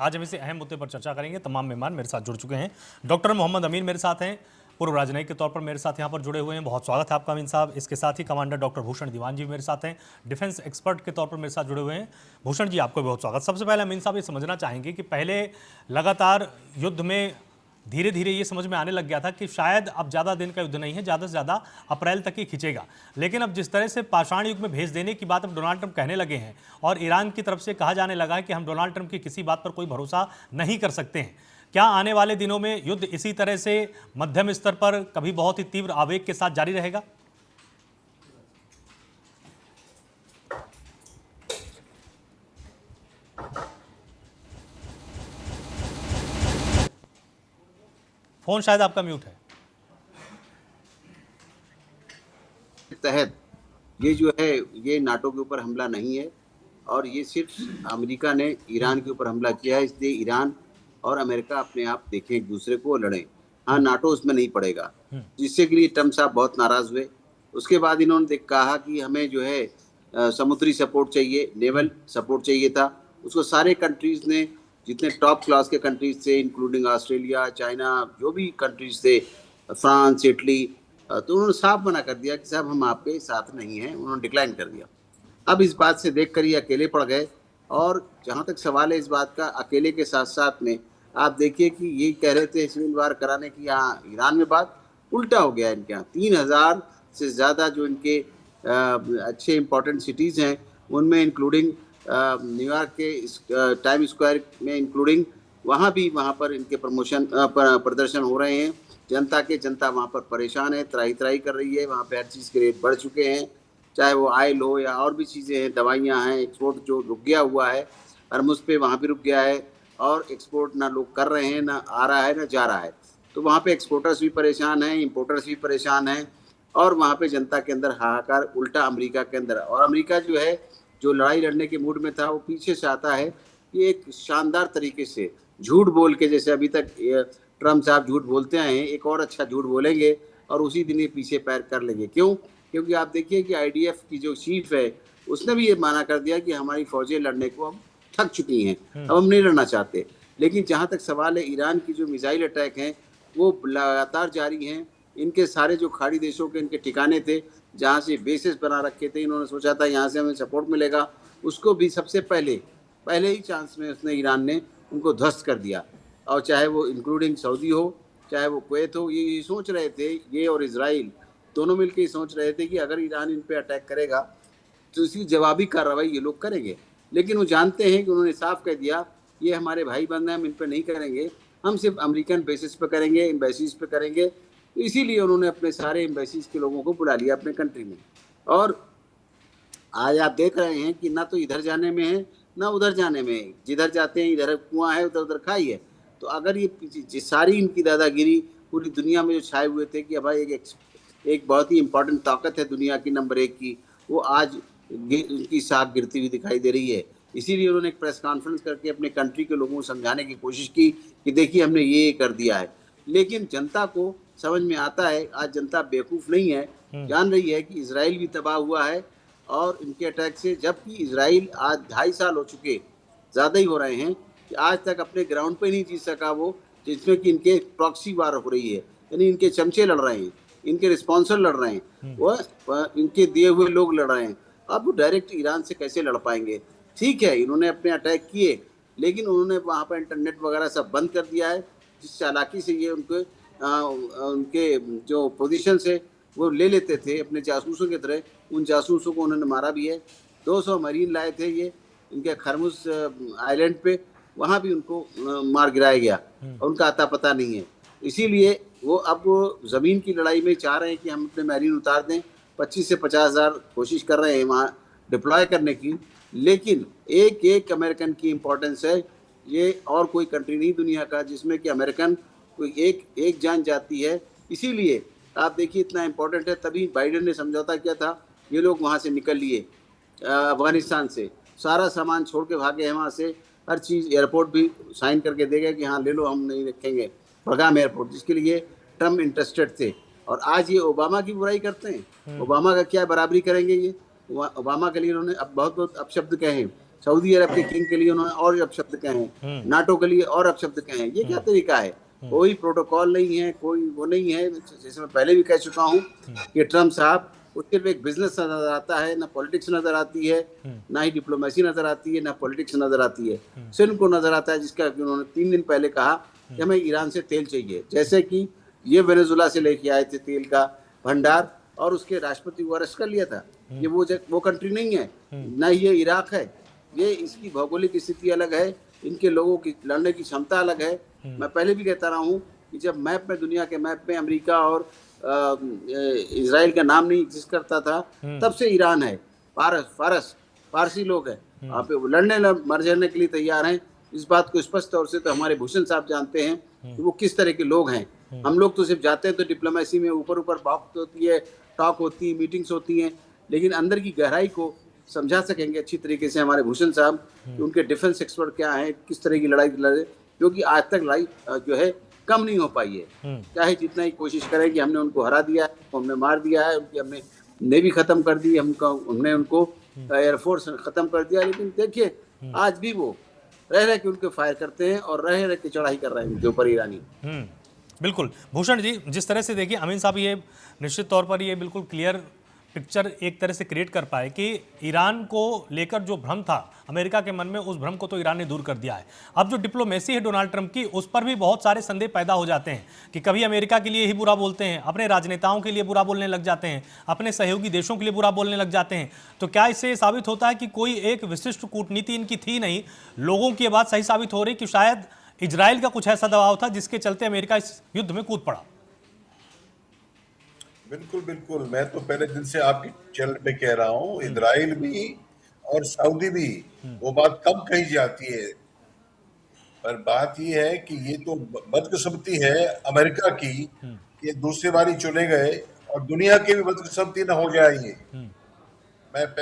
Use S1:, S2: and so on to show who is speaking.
S1: आज हम इसे अहम मुद्दे पर चर्चा करेंगे। तमाम मेहमान मेरे साथ जुड़ चुके हैं। डॉक्टर मोहम्मद अमीन मेरे साथ हैं, पूर्व राजनयिक के तौर पर मेरे साथ यहाँ पर जुड़े हुए हैं। बहुत स्वागत है आपका अमीन साहब। इसके साथ ही कमांडर डॉक्टर भूषण दीवान जी मेरे साथ हैं, डिफेंस एक्सपर्ट के तौर पर मेरे साथ जुड़े हुए हैं। भूषण जी, आपको बहुत स्वागत। सबसे पहले अमीन साहब ये समझना चाहेंगे कि पहले लगातार युद्ध में धीरे धीरे ये समझ में आने लग गया था कि शायद अब ज़्यादा दिन का युद्ध नहीं है, ज़्यादा से ज़्यादा अप्रैल तक ही खिंचेगा। लेकिन अब जिस तरह से पाषाण युग में भेज देने की बात अब डोनाल्ड ट्रंप कहने लगे हैं और ईरान की तरफ से कहा जाने लगा है कि हम डोनाल्ड ट्रंप की किसी बात पर कोई भरोसा नहीं कर सकते हैं, क्या आने वाले दिनों में युद्ध इसी तरह से मध्यम स्तर पर कभी बहुत ही तीव्र आवेग के साथ जारी रहेगा? फोन शायद आपका म्यूट है।
S2: तहत ये जो है ये नाटो के ऊपर हमला नहीं है और ये सिर्फ अमेरिका ने ईरान के ऊपर हमला किया है, इसलिए ईरान और अमेरिका अपने आप देखें एक दूसरे को लड़ें। हाँ, नाटो उसमें नहीं पड़ेगा, जिससे के लिए ट्रम्प साहब बहुत नाराज हुए। उसके बाद इन्होंने कहा कि हमें जो है समुद्री सपोर्ट चाहिए, नेवल सपोर्ट चाहिए था। उसको सारे कंट्रीज ने, जितने टॉप क्लास के कंट्रीज थे इंक्लूडिंग ऑस्ट्रेलिया, चाइना, जो भी कंट्रीज थे, फ्रांस, इटली, तो उन्होंने साफ मना कर दिया कि साहब हम आपके साथ नहीं हैं। उन्होंने डिक्लाइन कर दिया। अब इस बात से देखकर ये अकेले पड़ गए। और जहाँ तक सवाल है इस बात का, अकेले के साथ साथ में आप देखिए कि ये कह रहे थे सिविल वार कराने की, यहाँ ईरान में बात उल्टा हो गया। इनके यहाँ 3000 से ज़्यादा जो इनके अच्छे इंपॉर्टेंट सिटीज़ हैं, उनमें इंक्लूडिंग न्यूयॉर्क के टाइम स्क्वायर में इंक्लूडिंग, वहाँ पर इनके प्रदर्शन हो रहे हैं। जनता वहाँ पर परेशान है, त्राही त्राही कर रही है। वहाँ पे हर चीज़ के रेट बढ़ चुके हैं, चाहे वो ऑयल हो या और भी चीज़ें हैं, दवाइयाँ हैं। एक्सपोर्ट जो रुक गया हुआ है हरमुज़ पे, वहाँ भी रुक गया है और एक्सपोर्ट ना लोग कर रहे हैं, ना आ रहा है, ना जा रहा है। तो वहाँ पे एक्सपोर्टर्स भी परेशान हैं, इम्पोर्टर्स भी परेशान हैं और वहाँ पे जनता के अंदर हाहाकार उल्टा अमेरिका के अंदर। और अमेरिका जो है, जो लड़ाई लड़ने के मूड में था, वो पीछे से आता है कि एक शानदार तरीके से झूठ बोल के, जैसे अभी तक ट्रम्प साहब झूठ बोलते आए हैं, एक और अच्छा झूठ बोलेंगे और उसी दिन ये पीछे पैर कर लेंगे। क्यों? क्योंकि आप देखिए कि आईडीएफ की जो चीफ है, उसने भी ये माना कर दिया कि हमारी फौजें लड़ने को अब थक चुकी हैं, अब हम नहीं लड़ना चाहते। लेकिन जहाँ तक सवाल है, ईरान की जो मिसाइल अटैक हैं वो लगातार जारी हैं। इनके सारे जो खाड़ी देशों के इनके ठिकाने थे, जहाँ से बेसिस बना रखे थे, इन्होंने सोचा था यहाँ से हमें सपोर्ट मिलेगा, उसको भी सबसे पहले ही चांस में उसने, ईरान ने उनको ध्वस्त कर दिया। और चाहे वो इंक्लूडिंग सऊदी हो, चाहे वो कुवैत हो, ये सोच रहे थे, ये और इजराइल दोनों मिलकर ये सोच रहे थे कि अगर ईरान इन पे अटैक करेगा तो इसकी जवाबी कार्रवाई ये लोग करेंगे। लेकिन वो जानते हैं कि उन्होंने साफ कह दिया, ये हमारे भाई बंद हैं, हम इन पे नहीं करेंगे, हम सिर्फ अमेरिकन बेसिस पे करेंगे, एम्बेसीज पे करेंगे। तो इसीलिए उन्होंने अपने सारे एम्बेसीज के लोगों को बुला लिया अपने कंट्री में। और आज आप देख रहे हैं कि ना तो इधर जाने में है, ना उधर जाने में है। जिधर जाते हैं इधर कुआं है, उधर उधर खाई है। तो अगर ये सारी इनकी दादागिरी पूरी दुनिया में जो छाए हुए थे कि भाई एक बहुत ही इंपॉर्टेंट ताकत है दुनिया की नंबर 1 की, वो आज उनकी साख गिरती हुई दिखाई दे रही है। इसीलिए उन्होंने एक प्रेस कॉन्फ्रेंस करके अपने कंट्री के लोगों को समझाने की कोशिश की कि देखिए हमने ये कर दिया है। लेकिन जनता को समझ में आता है, आज जनता बेवकूफ़ नहीं है, जान रही है कि इसराइल भी तबाह हुआ है और इनके अटैक से। जबकि इसराइल आज 2.5 साल हो चुके, ज़्यादा ही हो रहे हैं, कि आज तक अपने ग्राउंड पे नहीं जीत सका वो, जिसमें कि इनके प्रॉक्सी वार हो रही है, यानी इनके चमचे लड़ रहे हैं, इनके रिस्पॉन्सर लड़ रहे हैं, वह इनके दिए हुए लोग लड़ रहे हैं। अब वो डायरेक्ट ईरान से कैसे लड़ पाएंगे? ठीक है, इन्होंने अपने अटैक किए, लेकिन उन्होंने वहाँ पर इंटरनेट वगैरह सब बंद कर दिया है, जिस चालाकी से ये उनके जो पोजीशन से वो ले लेते थे अपने जासूसों की तरह, उन जासूसों को उन्होंने मारा भी है। 200 मरीन लाए थे ये इनके खरमुज आइलैंड पे, वहाँ भी उनको मार गिराया गया और उनका अता पता नहीं है। इसीलिए वो अब ज़मीन की लड़ाई में चाह रहे हैं कि हम अपने मैरीन उतार दें। 25 से 50,000 कोशिश कर रहे हैं वहाँ डिप्लॉय करने की, लेकिन एक एक अमेरिकन की इम्पोर्टेंस है। ये और कोई कंट्री नहीं दुनिया का जिसमें कि अमेरिकन कोई एक जान जाती है। इसीलिए आप देखिए इतना इम्पोर्टेंट है, तभी बाइडेन ने समझौता किया था, ये लोग वहाँ से निकल लिए अफगानिस्तान से, सारा सामान छोड़ के भागे हैं वहाँ से, हर चीज़, एयरपोर्ट भी साइन करके दे गए कि हाँ ले लो, हम नहीं रखेंगे बड़गाम एयरपोर्ट, जिसके लिए ट्रम्प इंटरेस्टेड थे। और आज ये ओबामा की बुराई करते हैं। ओबामा का क्या बराबरी करेंगे ये? ओबामा के लिए उन्होंने अब बहुत अपशब्द कहे हैं। सऊदी अरब के किंग के लिए उन्होंने और अपशब्द कहे हैं, नाटो के लिए और अपशब्द कहे हैं। ये क्या तरीका है? कोई प्रोटोकॉल नहीं है, कोई वो नहीं है। जैसे मैं पहले भी कह चुका हूँ कि ट्रम्प साहब को सिर्फ एक बिजनेस नजर आता है, ना पॉलिटिक्स नजर आती है, ना ही डिप्लोमेसी नजर आती है, ना पॉलिटिक्स नजर आती है। सिर्फ उनको नजर आता है जिसका कि उन्होंने 3 दिन पहले कहा कि हमें ईरान से तेल चाहिए। जैसे कि ये वेनेजुला से लेके आए थे तेल का भंडार और उसके राष्ट्रपति को अरेस्ट कर लिया था। ये वो कंट्री नहीं है, ना ये इराक है। ये इसकी भौगोलिक स्थिति अलग है, इनके लोगों की लड़ने की क्षमता अलग है। मैं पहले भी कहता रहा हूँ कि जब मैप में, दुनिया के मैप में अमेरिका और इजराइल का नाम नहीं एग्जिस्ट करता था, तब से ईरान है। फारसी लोग हैं, आप लड़ने मर जाने के लिए तैयार हैं। इस बात को स्पष्ट तौर से तो हमारे भूषण साहब जानते हैं कि वो किस तरह के लोग हैं। हम लोग तो सिर्फ जाते हैं तो डिप्लोमेसी में ऊपर ऊपर बात होती है, टॉक होती है, मीटिंग्स होती हैं, लेकिन अंदर की गहराई को समझा सकेंगे अच्छी तरीके से हमारे भूषण साहब कि उनके डिफेंस एक्सपर्ट क्या हैं, किस तरह की लड़ाई लड़े, क्योंकि आज तक लड़ाई जो है कम नहीं हो पाई है। चाहे जितना ही कोशिश करें कि हमने उनको हरा दिया है, हमने मार दिया है, उनकी हमने नेवी खत्म कर दी, हमने उनको एयरफोर्स खत्म कर दिया, लेकिन देखिए आज भी वो रह के उनके फायर करते हैं और रह के चढ़ाई कर रहे हैं उनके ऊपर ईरानी।
S1: बिल्कुल भूषण जी, जिस तरह से देखिए अमीन साहब ये निश्चित तौर पर ये बिल्कुल क्लियर पिक्चर एक तरह से क्रिएट कर पाए कि ईरान को लेकर जो भ्रम था अमेरिका के मन में, उस भ्रम को तो ईरान ने दूर कर दिया है। अब जो डिप्लोमेसी है डोनाल्ड ट्रंप की, उस पर भी बहुत सारे संदेह पैदा हो जाते हैं कि कभी अमेरिका के लिए ही बुरा बोलते हैं, अपने राजनेताओं के लिए बुरा बोलने लग जाते हैं, अपने सहयोगी देशों के लिए बुरा बोलने लग जाते हैं। तो क्या इससे साबित होता है कि कोई एक विशिष्ट कूटनीति इनकी थी नहीं? लोगों की ये बात सही साबित हो रही कि शायद इजराइल का कुछ ऐसा दबाव था जिसके चलते अमेरिका इस युद्ध में कूद पड़ा?
S3: बिल्कुल बिल्कुल, मैं तो पहले दिन से आपकी चैनल पे कह रहा हूँ, इजराइल भी और सऊदी भी वो बात कम कही जाती है, पर बात ये है कि ये तो बदकिस्मती है अमेरिका की कि दूसरी बारी चुने गए और दुनिया की भी बदकिस्मती ना हो जाए ये। मैं पहले